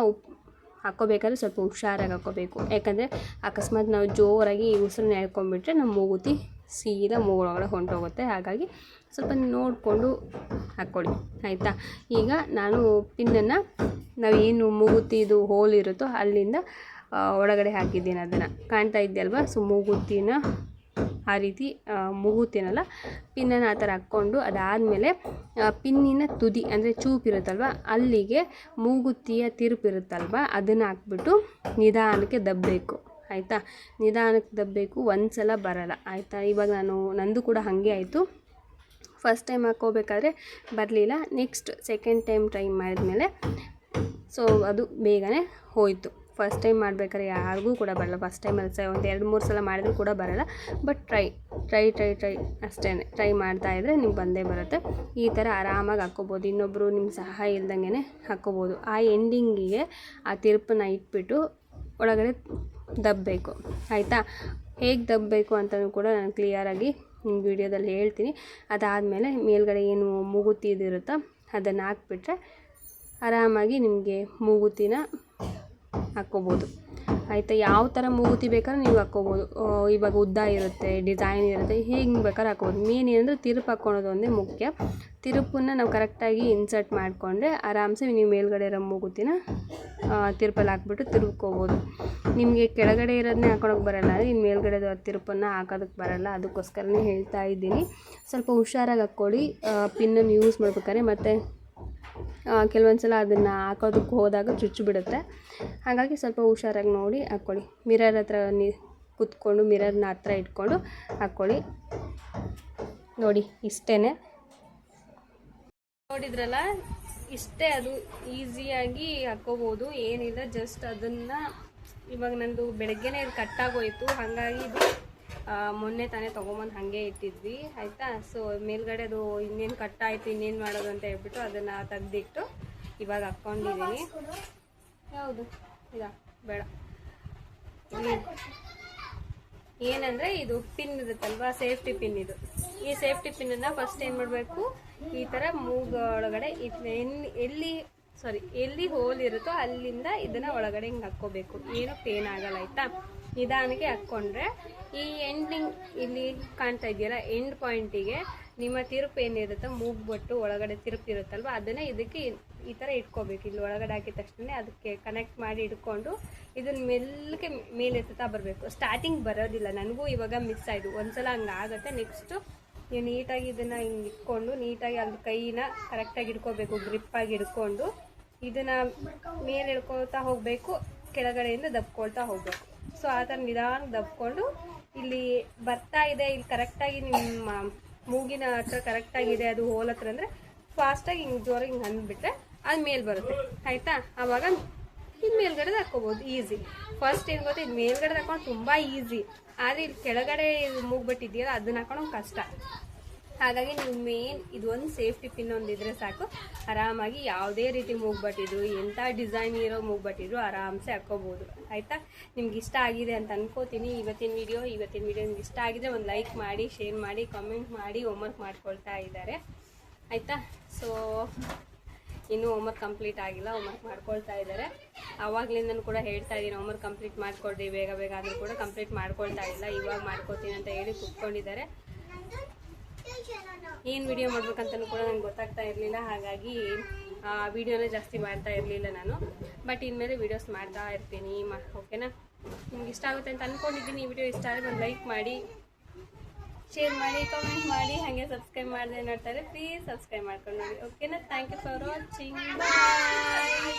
ಹಾಕ್ಕೋಬೇಕಾದ್ರೆ ಸ್ವಲ್ಪ ಹುಷಾರಾಗಿ ಹಾಕ್ಕೋಬೇಕು. ಯಾಕಂದರೆ ಅಕಸ್ಮಾತ್ ನಾವು ಜೋರಾಗಿ ಉಸಿರನ್ನ ಎಳ್ಕೊಂಡ್ಬಿಟ್ರೆ ನಮ್ಮ ಮೂಗುತಿ ಸೀದಾ ಮೂಗೊಳಗಡೆ ಹೊಂಟೋಗುತ್ತೆ. ಹಾಗಾಗಿ ಸ್ವಲ್ಪ ನೋಡಿಕೊಂಡು ಹಾಕ್ಕೊಳ್ಳಿ ಆಯಿತಾ. ಈಗ ನಾನು ಪಿನ್ನನ್ನು ನಾವೇನು ಮೂಗುತಿದು ಹೋಲ್ ಇರುತ್ತೋ ಅಲ್ಲಿಂದ ಒಳಗಡೆ ಹಾಕಿದ್ದೀನಿ. ಅದನ್ನು ಕಾಣ್ತಾ ಇದೆಯಲ್ವ. ಸೊ ಮೂಗುತಿನ ಆ ರೀತಿ ಮೂಗುತಿನಲ್ಲ ಪಿನ್ನನ್ನು ಆ ಥರ ಹಾಕ್ಕೊಂಡು, ಅದಾದಮೇಲೆ ಪಿನ್ನಿನ ತುದಿ ಅಂದರೆ ಚೂಪಿರುತ್ತಲ್ವ ಅಲ್ಲಿಗೆ ಮೂಗುತಿಯ ತಿರುಪಿರುತ್ತಲ್ವ ಅದನ್ನು ಹಾಕ್ಬಿಟ್ಟು ನಿಧಾನಕ್ಕೆ ದಬ್ಬಬೇಕು ಆಯಿತಾ. ನಿಧಾನಕ್ಕೆ ದಬ್ಬಬೇಕು, ಒಂದು ಸಲ ಬರಲ್ಲ ಆಯಿತಾ. ಇವಾಗ ನಂದು ಕೂಡ ಹಾಗೆ ಆಯಿತು. ಫಸ್ಟ್ ಟೈಮ್ ಹಾಕ್ಕೋಬೇಕಾದ್ರೆ ಬರಲಿಲ್ಲ. ನೆಕ್ಸ್ಟ್ ಸೆಕೆಂಡ್ ಟೈಮ್ ಟ್ರೈ ಮಾಡಿದ್ಮೇಲೆ ಸೊ ಅದು ಬೇಗನೆ ಹೋಯಿತು. ಫಸ್ಟ್ ಟೈಮ್ ಮಾಡ್ಬೇಕಾದ್ರೆ ಯಾರಿಗೂ ಕೂಡ ಬರಲ್ಲ. ಫಸ್ಟ್ ಟೈಮಲ್ಲಿ ಒಂದು 2-3 ಸಲ ಮಾಡಿದ್ರೂ ಕೂಡ ಬರಲ್ಲ. ಬಟ್ ಟ್ರೈ ಅಷ್ಟೇ. ಟ್ರೈ ಮಾಡ್ತಾಯಿದ್ರೆ ನಿಮ್ಗೆ ಬಂದೇ ಬರುತ್ತೆ. ಈ ಥರ ಆರಾಮಾಗಿ ಹಾಕ್ಕೋಬೋದು. ಇನ್ನೊಬ್ಬರು ನಿಮ್ಮ ಸಹಾಯ ಇಲ್ದಂಗೆ ಹಾಕ್ಕೋಬೋದು. ಆ ಎಂಡಿಂಗಿಗೆ ಆ ತಿರುಪನ್ನ ಇಟ್ಬಿಟ್ಟು ಒಳಗಡೆ ದಬ್ಬಬೇಕು ಆಯಿತಾ. ಹೇಗೆ ದಬ್ಬಬೇಕು ಅಂತಲೂ ಕೂಡ ನಾನು ಕ್ಲಿಯರಾಗಿ ನಿಮ್ಮ ವಿಡಿಯೋದಲ್ಲಿ ಹೇಳ್ತೀನಿ. ಅದಾದಮೇಲೆ ಮೇಲ್ಗಡೆ ಏನು ಮೂಗುತಿ ಇದಿರುತ್ತೋ ಅದನ್ನು ಹಾಕ್ಬಿಟ್ರೆ ಆರಾಮಾಗಿ ನಿಮಗೆ ಮೂಗುತಿನ ಹಾಕ್ಕೋಬೋದು ಆಯಿತಾ. ಯಾವ ಥರ ಮೂಗುತಿ ಬೇಕಾದ್ರೆ ನೀವು ಹಾಕ್ಕೋಬೋದು. ಇವಾಗ ಉದ್ದ ಇರುತ್ತೆ, ಡಿಸೈನ್ ಇರುತ್ತೆ, ಹಿಂಗೆ ಬೇಕಾದ್ರೆ ಹಾಕ್ಕೋಬೋದು. ಮೇನ್ ಏನಂದರೆ ತಿರುಪು ಹಾಕ್ಕೊಳೋದು ಒಂದೇ ಮುಖ್ಯ. ತಿರುಪನ್ನು ನಾವು ಕರೆಕ್ಟಾಗಿ ಇನ್ಸರ್ಟ್ ಮಾಡಿಕೊಂಡ್ರೆ ಆರಾಮ್ಸೆ ನೀವು ಮೇಲ್ಗಡೆ ಇರೋ ಮೂಗುತಿನ ತಿರುಪಲ್ಲಿ ಹಾಕ್ಬಿಟ್ಟು ತಿರುಗ್ಕೋಬೋದು. ನಿಮಗೆ ಕೆಳಗಡೆ ಇರೋದನ್ನೇ ಹಾಕೊಳಕ್ಕೆ ಬರೋಲ್ಲ ಅಂದರೆ ಇನ್ನು ಮೇಲ್ಗಡೆ ತಿರುಪನ್ನು ಹಾಕೋದಕ್ಕೆ ಬರೋಲ್ಲ. ಅದಕ್ಕೋಸ್ಕರನೇ ಹೇಳ್ತಾ ಇದ್ದೀನಿ, ಸ್ವಲ್ಪ ಹುಷಾರಾಗಿ ಹಾಕ್ಕೊಳ್ಳಿ. ಪಿನ್ನನ್ನು ಯೂಸ್ ಮಾಡ್ಬೇಕಾದ್ರೆ ಮತ್ತು ಕೆಲವೊಂದು ಸಲ ಅದನ್ನು ಹಾಕೋದಕ್ಕೆ ಹೋದಾಗ ಚುಚ್ಚಿಬಿಡುತ್ತೆ. ಹಾಗಾಗಿ ಸ್ವಲ್ಪ ಹುಷಾರಾಗಿ ನೋಡಿ ಹಾಕ್ಕೊಳ್ಳಿ. ಮಿರರ್ ಹತ್ರ ಕೂತ್ಕೊಂಡು ಮಿರರ್ನ ಹತ್ರ ಇಟ್ಕೊಂಡು ಹಾಕ್ಕೊಳ್ಳಿ. ನೋಡಿ ಇಷ್ಟೇ, ನೋಡಿದ್ರಲ್ಲ, ಇಷ್ಟೇ. ಅದು ಈಸಿಯಾಗಿ ಹಾಕ್ಕೋಬೋದು, ಏನಿಲ್ಲ. ಜಸ್ಟ್ ಅದನ್ನು ಇವಾಗ ನಂದು ಬೆಳಗ್ಗೆನೇ ಇದು ಕಟ್ಟಾಗೋಯಿತು, ಹಾಗಾಗಿ ಇದು ಮೊನ್ನೆ ತಾನೇ ತೊಗೊಂಬಂದು ಹಾಗೆ ಇಟ್ಟಿದ್ವಿ ಆಯಿತಾ. ಸೊ ಮೇಲ್ಗಡೆ ಅದು ಇನ್ನೇನು ಕಟ್ಟಾಯಿತು, ಇನ್ನೇನು ಮಾಡೋದು ಅಂತ ಹೇಳ್ಬಿಟ್ಟು ಅದನ್ನು ತೆಗೆದಿಟ್ಟು ಇವಾಗ ಹಾಕ್ಕೊಂಡಿದ್ದೀನಿ. ಯಾವುದು ಇದಾ ಬೇಡ, ಏನಂದರೆ ಇದು ಪಿನ್ ಇರುತ್ತಲ್ವ, ಸೇಫ್ಟಿ ಪಿನ್. ಇದು ಈ ಸೇಫ್ಟಿ ಪಿನ್ನನ್ನು ಫಸ್ಟ್ ಏನು ಮಾಡಬೇಕು, ಈ ಥರ ಮೂಗೊಳಗಡೆ ಎಲ್ಲಿ ಹೋಲ್ ಇರುತ್ತೋ ಅಲ್ಲಿಂದ ಇದನ್ನು ಒಳಗಡೆ ಹಿಂಗೆ ಹಾಕ್ಕೋಬೇಕು. ಏನು ಪೇನ್ ಆಗಲ್ಲ ಆಯಿತಾ. ನಿಧಾನಕ್ಕೆ ಹಾಕ್ಕೊಂಡ್ರೆ ಈ ಎಂಡಿಂಗ್ ಇಲ್ಲಿ ಕಾಣ್ತಾ ಇದೆಯಲ್ಲ, ಎಂಡ್ ಪಾಯಿಂಟಿಗೆ ನಿಮ್ಮ ತಿರುಪು ಏನಿರುತ್ತೋ ಮೂಗ್ಬಟ್ಟು ಒಳಗಡೆ ತಿರುಪು ಇರುತ್ತಲ್ವ, ಅದನ್ನೇ ಇದಕ್ಕೆ ಈ ಥರ ಇಟ್ಕೋಬೇಕು. ಇಲ್ಲಿ ಒಳಗಡೆ ಹಾಕಿದ ತಕ್ಷಣ ಅದಕ್ಕೆ ಕನೆಕ್ಟ್ ಮಾಡಿ ಇಟ್ಕೊಂಡು ಇದನ್ನ ಮೆಲ್ಲಕ್ಕೆ ಮೇಲೆ ಎತ್ತಾ ಬರಬೇಕು. ಸ್ಟಾರ್ಟಿಂಗ್ ಬರೋದಿಲ್ಲ, ನನಗೂ ಇವಾಗ ಮಿಸ್ ಆಯಿತು. ಒಂದ್ಸಲ ಹಂಗೆ ಆಗುತ್ತೆ. ನೆಕ್ಸ್ಟು ನೀವು ನೀಟಾಗಿ ಇದನ್ನು ಹಿಂಗೆ ಇಟ್ಕೊಂಡು ನೀಟಾಗಿ ಅಲ್ಲಿ ಕೈನ ಕರೆಕ್ಟಾಗಿ ಇಟ್ಕೋಬೇಕು, ಗ್ರಿಪ್ಪಾಗಿ ಇಟ್ಕೊಂಡು ಇದನ್ನು ಮೇಲೆ ಇಳ್ಕೊಳ್ತಾ ಹೋಗಬೇಕು, ಕೆಳಗಡೆಯಿಂದ ದಬ್ಕೊಳ್ತಾ ಹೋಗಬೇಕು. ಸೊ ಆ ಥರ ನಿಧಾನ ದಬ್ಕೊಂಡು ಇಲ್ಲಿ ಬರ್ತಾ ಇದೆ, ಇಲ್ಲಿ ಕರೆಕ್ಟಾಗಿ ನಿಮ್ಮ ಮೂಗಿನ ಹತ್ರ ಕರೆಕ್ಟಾಗಿದೆ ಅದು ಹೋಲ್ ಹತ್ರ ಅಂದರೆ ಫಾಸ್ಟಾಗಿ ಹಿಂಗೆ ಜೋರಾಗಿ ಹಿಂಗೆ ಅಂದ್ಬಿಟ್ರೆ ಅದು ಮೇಲೆ ಬರುತ್ತೆ ಆಯಿತಾ. ಆವಾಗ ಇದು ಮೇಲ್ಗಡೆ ಹಾಕ್ಕೋಬೋದು ಈಸಿ. ಫಸ್ಟ್ ಏನು ಗೊತ್ತಾ, ಇದು ಮೇಲ್ಗಡೆ ಹಾಕೊಂಡು ತುಂಬ ಈಸಿ, ಆದರೆ ಇಲ್ಲಿ ಕೆಳಗಡೆ ಮೂಗ್ಬಿಟ್ಟಿದೆಯಲ್ಲ ಅದನ್ನ ಹಾಕೊಂಡು ಕಷ್ಟ. ಹಾಗಾಗಿ ನೀವು ಮೇನ್ ಇದು ಒಂದು ಸೇಫ್ಟಿ ಪಿನ್ ಒಂದಿದ್ರೆ ಸಾಕು, ಆರಾಮಾಗಿ ಯಾವುದೇ ರೀತಿ ಮೂಗ್ಬಟ್ಟಿದ್ರು, ಎಂಥ ಡಿಸೈನ್ ಇರೋ ಮೂಗ್ಬಟ್ಟಿದ್ರು ಆರಾಮ್ಸೆ ಹಾಕ್ಕೋಬೋದು ಆಯಿತಾ. ನಿಮ್ಗೆ ಇಷ್ಟ ಆಗಿದೆ ಅಂತ ಅನ್ಕೋತೀನಿ ಇವತ್ತಿನ ವಿಡಿಯೋ ನಿಮ್ಗೆ ಇಷ್ಟ ಆಗಿದ್ರೆ ಒಂದು ಲೈಕ್ ಮಾಡಿ, ಶೇರ್ ಮಾಡಿ, ಕಮೆಂಟ್ ಮಾಡಿ. ಹೋಮ್ವರ್ಕ್ ಮಾಡ್ಕೊಳ್ತಾ ಇದ್ದಾರೆ ಆಯಿತಾ. ಸೊ ಇನ್ನೂ ಹೋಮ್ವರ್ಕ್ ಕಂಪ್ಲೀಟ್ ಆಗಿಲ್ಲ, ಹೋಮ್ವರ್ಕ್ ಮಾಡ್ಕೊಳ್ತಾ ಇದ್ದಾರೆ. ಆವಾಗಲಿಂದನೂ ಕೂಡ ಹೇಳ್ತಾ ಇದ್ದೀನಿ ಹೋಮ್ವರ್ಕ್ ಕಂಪ್ಲೀಟ್ ಮಾಡಿಕೊಡ್ರಿ ಬೇಗ ಬೇಗ, ಆದರೂ ಕೂಡ ಕಂಪ್ಲೀಟ್ ಮಾಡ್ಕೊಳ್ತಾ ಇಲ್ಲ. ಇವಾಗ ಮಾಡ್ಕೋತೀನಿ ಅಂತ ಹೇಳಿ ಕೂತ್ಕೊಂಡಿದ್ದಾರೆ. ಏನು ವಿಡಿಯೋ ಮಾಡ್ಬೇಕಂತಲೂ ಕೂಡ ನಂಗೆ ಗೊತ್ತಾಗ್ತಾ ಇರಲಿಲ್ಲ, ಹಾಗಾಗಿ ವಿಡಿಯೋನ ಜಾಸ್ತಿ ಮಾಡ್ತಾ ಇರಲಿಲ್ಲ ನಾನು. ಬಟ್ ಇನ್ಮೇಲೆ ವೀಡಿಯೋಸ್ ಮಾಡ್ತಾ ಇರ್ತೀನಿ ಓಕೆನಾ. ನಿಮ್ಗೆ ಇಷ್ಟ ಆಗುತ್ತೆ ಅಂತ ಅಂದ್ಕೊಂಡಿದ್ದೀನಿ. ಈ ವಿಡಿಯೋ ಇಷ್ಟ ಆದರೆ ಒಂದು ಲೈಕ್ ಮಾಡಿ, ಶೇರ್ ಮಾಡಿ, ಕಮೆಂಟ್ ಮಾಡಿ, ಹಾಗೆ ಸಬ್ಸ್ಕ್ರೈಬ್ ಮಾಡದೆ ನೋಡ್ತಾರೆ ಪ್ಲೀಸ್ ಸಬ್ಸ್ಕ್ರೈಬ್ ಮಾಡ್ಕೊಂಡು ನೋಡಿ ಓಕೆನಾ. Thank you for watching, bye.